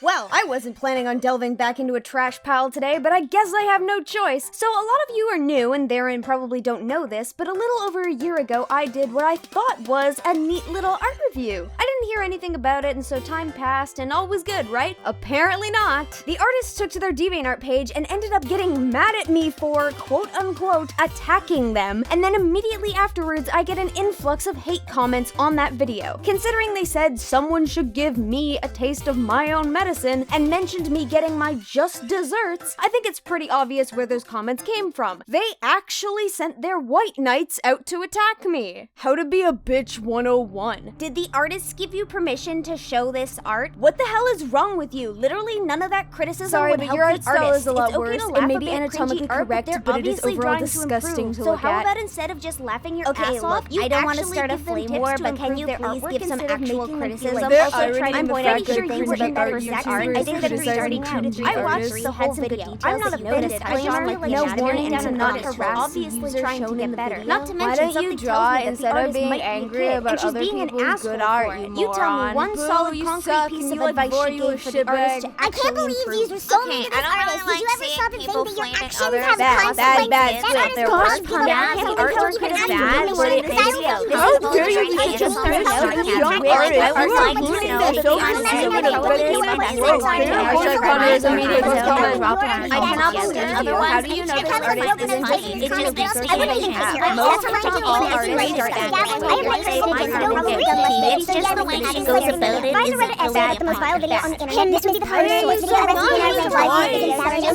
Well, I wasn't planning on delving back into a trash pile today, but I guess I have no choice. So a lot of you are new and therein probably don't know this, but a little over a year ago I did what I thought was a neat little art review. I didn't hear anything about it, and so time passed and all was good, right? Apparently not. The artists took to their DeviantArt page and ended up getting mad at me for, quote-unquote, attacking them, and then immediately afterwards I get an influx of hate comments on that video. Considering they said someone should give me a taste of my own medicine and mentioned me getting my just desserts, I think it's pretty obvious where those comments came from. They actually sent their white knights out to attack me. How to be a bitch 101. Did the artists give you permission to show this art? What the hell is wrong with you? Literally none of that criticism would help your the art style artist. is a lot It's okay worse. to It laugh may a be bit anatomically cringy art, correct, they're but it is obviously overall trying to disgusting improve. to So look how at. about instead of just laughing your Okay, ass look, off, you I don't want to actually start a give them flame tips war, to but can improve you their please artwork give some instead of actual making them feel criticism? like They're also irony trying in to the point fact out that sure things you would about be art better YouTubers art. I think that it's starting criticizing to. cringy I watched artists. the whole video. I'm not a that you feminist. notice I just that feel you like no it's warning down to and not not harass obviously user trying to shown in get the better. video. Not to Why mention don't you something draw tells me that the instead of artist being might be angry a about and she's other being an people's asshole good art, for you it. You tell me moron. one Boo, solid you concrete suck, piece and of you advice bore she you a gave for the artist to shitbag. I actually can't believe improve. these are so Okay, mean to I this don't really artist. Did like you ever seeing stop and people think that your flame at actions others. have Bad consequences? bad That split. artist They're caused worse people punks. to Yeah, have the to artwork even is act bad, when they but wanted it to makes video. you This How is dare you bullshit. be such a This is bitch? bullshit. You young I would artist. I would You are like to ruining know the the social artist media is with a really better came than back broke. and They're said, hashtag "Oh, Connor's my immediate God, comment. I cannot believe otherwise. How do you know this artist isn't cheating? It just makes I wouldn't even consider it. That's what I'm all doing. artists are I acting. have one person who knows no reason done like Maybe this. So just yeah, the we way can she have goes this. about it If I isn't read an essay about the most viral video on the internet, this would be the first source. Video I recommend I read like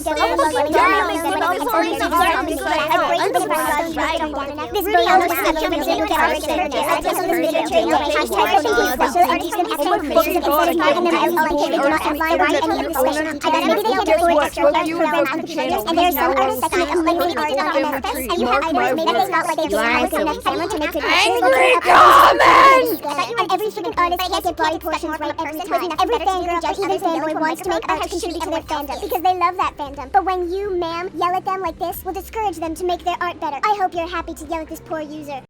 this is Saturday. This video looks like you get our share. I just on this video to your hashtag so artists can act like criticism instead of and then LGBTQ do not apply why any of this question. I bet maybe they can't afford extra program applications, and there are some artists that can make a living art on purpose, and you have items maybe they felt like they just have a next camera to make good Angry comments! And every freaking artist can't get body portions right every time. Every fangirl or even fanboy wants to make art to contribute to their fandom because they love that fandom. But when you, ma'am, yell at them like this, will discourage them to make their art better. I hope you're happy to yell at this poor user.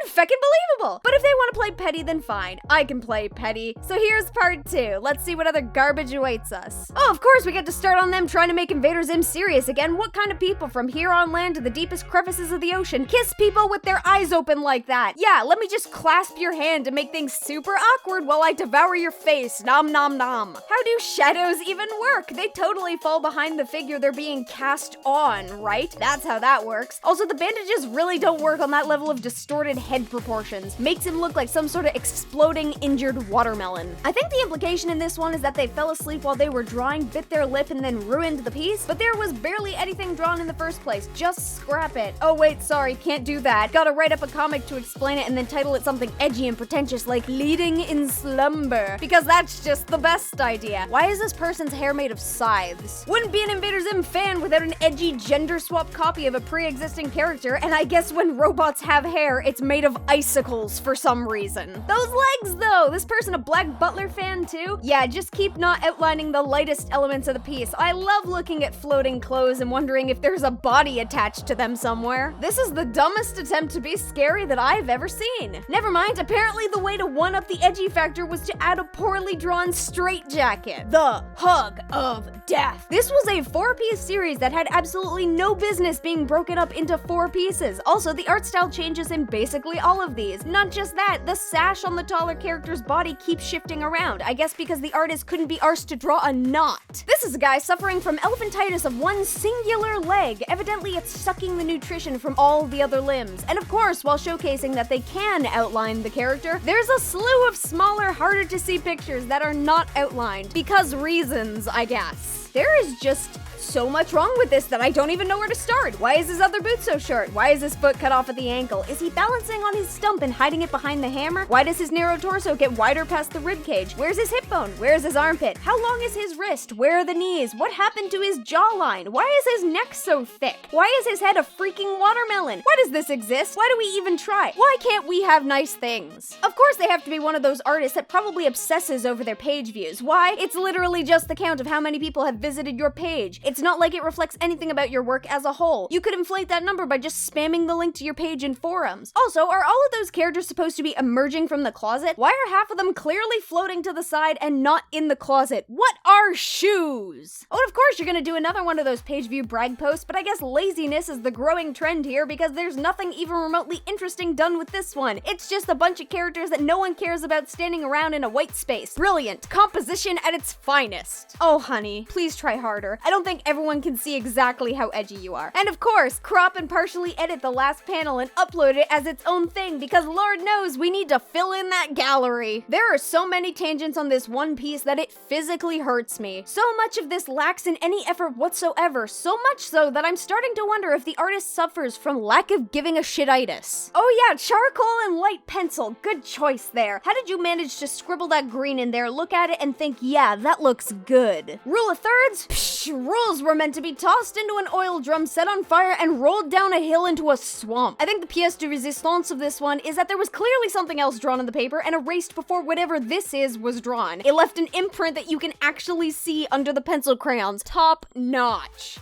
Unfeckin' believable! But if they want to play petty, then fine. I can play petty. So here's part 2. Let's see what other garbage awaits us. Oh, of course we get to start on them trying to make Invader Zim serious again. What kind of people from here on land to the deepest crevices of the ocean kiss people with their eyes open like that? Yeah, let me just clasp your hand to make things super awkward while I devour your face. Nom nom nom. How do shadows even work? They totally fall behind the figure they're being cast on, right? That's how that works. Also, the bandages really don't work on that level of distorted head proportions. Makes him look like some sort of exploding injured watermelon. I think the implication in this one is that they fell asleep while they were drawing, bit their lip, and then ruined the piece, but there was barely anything drawn in the first place. Just scrap it. Oh wait, sorry, can't do that. Gotta write up a comic to explain it and then title it something edgy and pretentious like Leading in Slumber, because that's just the best idea. Why is this person's hair made of scythes? Wouldn't be an Invader Zim fan without an edgy gender swap copy of a pre-existing character, and I guess when robots have hair, it's made of icicles for some reason. Those legs though! This person a Black Butler fan too? Yeah, just keep not outlining the lightest elements of the piece. I love looking at floating clothes and wondering if there's a body attached to them somewhere. This is the dumbest attempt to be scary that I've ever seen. Never mind, apparently the way to one-up the edgy factor was to add a poorly drawn straitjacket. The Hug of Death. This was a 4-piece series that had absolutely no business being broken up into 4 pieces. Also, the art style changes in basically all of these. Not just that, the sash on the taller character's body keeps shifting around. I guess because the artist couldn't be arsed to draw a knot. This is a guy suffering from elephantitis of one singular leg. Evidently, it's sucking the nutrition from all the other limbs. And of course, while showcasing that they can outline the character, there's a slew of smaller, harder to see pictures that are not outlined. Because reasons, I guess. There is just so much wrong with this that I don't even know where to start. Why is his other boot so short? Why is his foot cut off at the ankle? Is he balancing on his stump and hiding it behind the hammer? Why does his narrow torso get wider past the rib cage? Where's his hip bone? Where's his armpit? How long is his wrist? Where are the knees? What happened to his jawline? Why is his neck so thick? Why is his head a freaking watermelon? Why does this exist? Why do we even try? Why can't we have nice things? Of course they have to be one of those artists that probably obsesses over their page views. Why? It's literally just the count of how many people have visited your page. It's not like it reflects anything about your work as a whole. You could inflate that number by just spamming the link to your page in forums. Also, are all of those characters supposed to be emerging from the closet? Why are half of them clearly floating to the side and not in the closet. What are shoes? Oh, and of course you're gonna do another one of those page view brag posts, but I guess laziness is the growing trend here because there's nothing even remotely interesting done with this one. It's just a bunch of characters that no one cares about standing around in a white space. Brilliant. Composition at its finest. Oh, honey, please try harder. I don't think everyone can see exactly how edgy you are. And of course, crop and partially edit the last panel and upload it as its own thing because Lord knows we need to fill in that gallery. There are so many tangents on this one piece that it physically hurts me. So much of this lacks in any effort whatsoever, so much so that I'm starting to wonder if the artist suffers from lack of giving a shititis. Oh yeah, charcoal and light pencil. Good choice there. How did you manage to scribble that green in there, look at it, and think, yeah, that looks good? Rule of thirds? Psh, rules were meant to be tossed into an oil drum, set on fire, and rolled down a hill into a swamp. I think the pièce de résistance of this one is that there was clearly something else drawn on the paper and erased before whatever this is was drawn. It left an imprint that you can actually see under the pencil crayons. Top notch.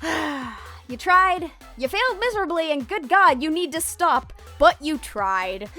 You tried, you failed miserably, and good God, you need to stop, but you tried.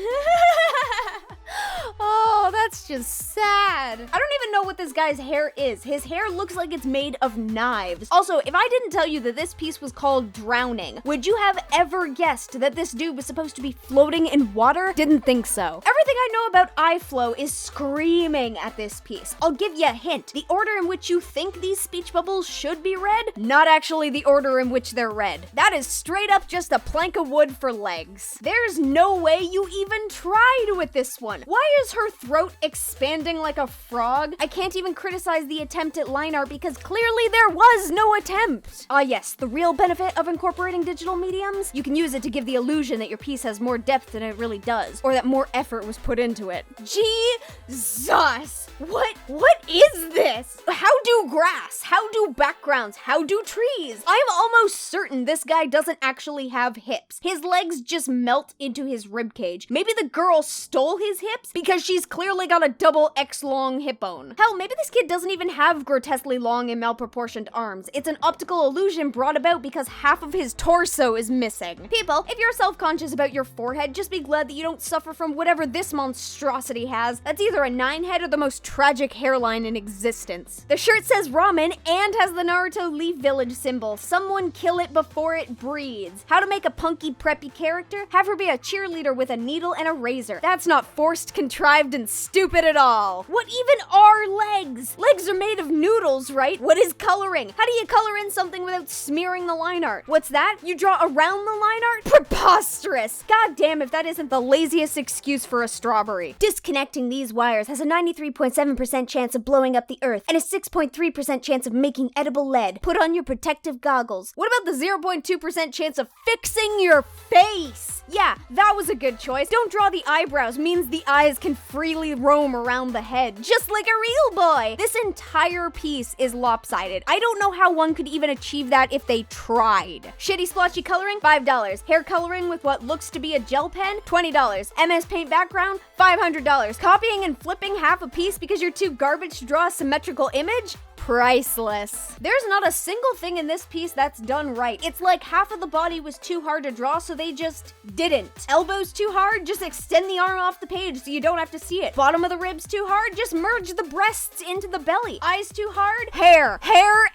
Oh, that's just sad. I don't even know what this guy's hair is. His hair looks like it's made of knives. Also, if I didn't tell you that this piece was called Drowning, would you have ever guessed that this dude was supposed to be floating in water? Didn't think so. Everything I know about eye flow is screaming at this piece. I'll give you a hint. The order in which you think these speech bubbles should be read, not actually the order in which they're read. That is straight up just a plank of wood for legs. There's no way you even tried with this one. Why is her throat expanding like a frog? I can't even criticize the attempt at line art because clearly there was no attempt. Ah yes, the real benefit of incorporating digital mediums? You can use it to give the illusion that your piece has more depth than it really does, or that more effort was put into it. Jesus! What is this? How do grass? How do backgrounds? How do trees? I'm almost certain this guy doesn't actually have hips. His legs just melt into his ribcage. Maybe the girl stole his hips because she's clearly got a double X long hip bone. Hell, maybe this kid doesn't even have grotesquely long and malproportioned arms. It's an optical illusion brought about because half of his torso is missing. People, if you're self-conscious about your forehead, just be glad that you don't suffer from whatever this monstrosity has. That's either a 9-head or the most tragic hairline in existence. The shirt says ramen and has the Naruto Leaf Village symbol. Someone kill it before it breathes. How to make a punky preppy character? Have her be a cheerleader with a needle and a razor. That's not forced, contrived, and stupid at all. What even are legs? Legs are made of noodles, right? What is coloring? How do you color in something without smearing the line art? What's that? You draw around the line art? Preposterous! God damn if that isn't the laziest excuse for a strawberry. Disconnecting these wires has a 93.7% chance of blowing up the earth and a 6.3% chance of making edible lead. Put on your protective goggles. What about the 0.2% chance of fixing your face? Yeah, that was a good choice. Don't draw the eyebrows, means the eyes can freely roam around the head, just like a real boy. This entire piece is lopsided. I don't know how one could even achieve that if they tried. Shitty splotchy coloring, $5. Hair coloring with what looks to be a gel pen, $20. MS Paint background, $500. Copying and flipping half a piece because you're too garbage to draw a symmetrical image? Priceless. There's not a single thing in this piece that's done right. It's like half of the body was too hard to draw, so they just didn't. Elbows too hard? Just extend the arm off the page so you don't have to see it. Bottom of the ribs too hard? Just merge the breasts into the belly. Eyes too hard? Hair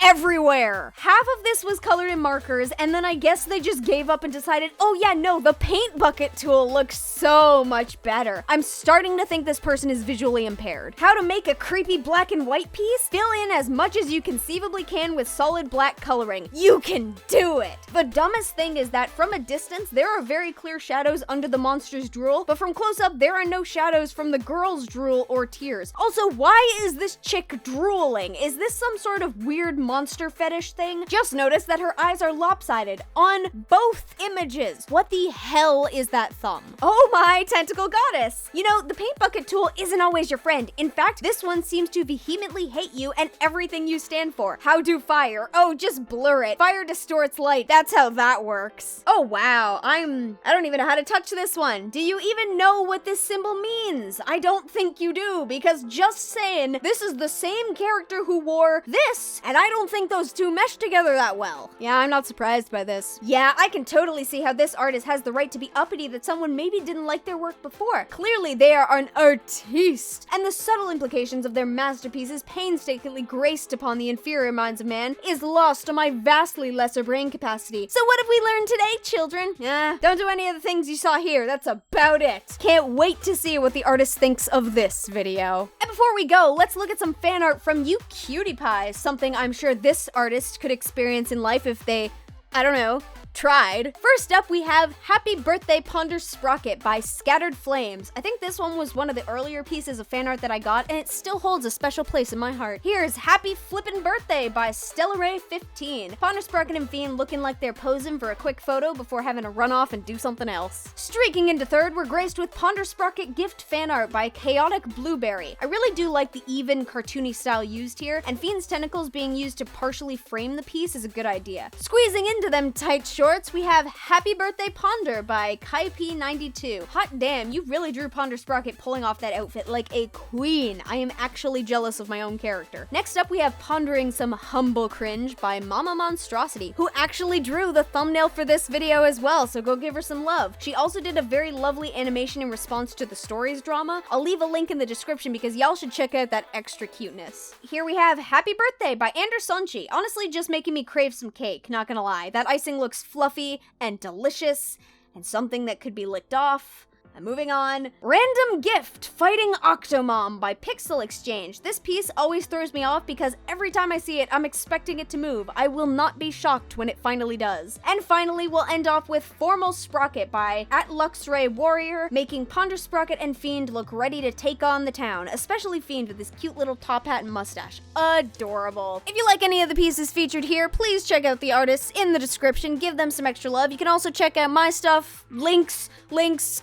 everywhere. Half of this was colored in markers, and then I guess they just gave up and decided, oh yeah, no, the paint bucket tool looks so much better. I'm starting to think this person is visually impaired. How to make a creepy black and white piece? Fill in as much as you conceivably can with solid black coloring. You can do it! The dumbest thing is that from a distance, there are very clear shadows under the monster's drool, but from close up, there are no shadows from the girl's drool or tears. Also, why is this chick drooling? Is this some sort of weird monster fetish thing? Just notice that her eyes are lopsided on both images. What the hell is that thumb? Oh my tentacle goddess! You know, the paint bucket tool isn't always your friend. In fact, this one seems to vehemently hate you and everything everything you stand for. How do fire? Oh, just blur it. Fire distorts light. That's how that works. Oh, wow. I don't even know how to touch this one. Do you even know what this symbol means? I don't think you do, because just saying, this is the same character who wore this, and I don't think those two mesh together that well. Yeah, I'm not surprised by this. Yeah, I can totally see how this artist has the right to be uppity that someone maybe didn't like their work before. Clearly, they are an artiste, and the subtle implications of their masterpieces painstakingly graced upon the inferior minds of man is lost on my vastly lesser brain capacity. So what have we learned today, children? Don't do any of the things you saw here. That's about it. Can't wait to see what the artist thinks of this video. And before we go, let's look at some fan art from you cutie pies, something I'm sure this artist could experience in life if they, I don't know, tried. First up, we have Happy Birthday Sprocket by Scattered Flames. I think this one was one of the earlier pieces of fan art that I got, and it still holds a special place in my heart. Here's Happy Flippin' Birthday by Ray15. Sprocket and Fiend looking like they're posing for a quick photo before having to run off and do something else. Streaking into third, we're graced with Sprocket gift fan art by Chaotic Blueberry. I really do like the even, cartoony style used here, and Fiend's tentacles being used to partially frame the piece is a good idea. Squeezing into them tight shorts, we have Happy Birthday Ponder by KaiP92. Hot damn, you really drew Sprocket pulling off that outfit like a queen. I am actually jealous of my own character. Next up, we have Pondering Some Humble Cringe by Mama-Monstrosity, who actually drew the thumbnail for this video as well, so go give her some love. She also did a very lovely animation in response to the story's drama. I'll leave a link in the description because y'all should check out that extra cuteness. Here we have Happy Birthday by Andersonchii. Honestly, just making me crave some cake, not gonna lie. That icing looks fluffy and delicious and something that could be licked off. And moving on, Random Gift Fighting Octo-Mom by Pixel Exchange. This piece always throws me off because every time I see it, I'm expecting it to move. I will not be shocked when it finally does. And finally, we'll end off with Formal Sprocket by @LuxRay Warrior, making Sprocket and Fiend look ready to take on the town, especially Fiend with his cute little top hat and mustache. Adorable. If you like any of the pieces featured here, please check out the artists in the description. Give them some extra love. You can also check out my stuff, links,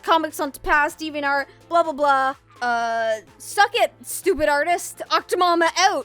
comics on past, DeviantArt, blah blah blah. Suck it, stupid artist. Octo-Mom out.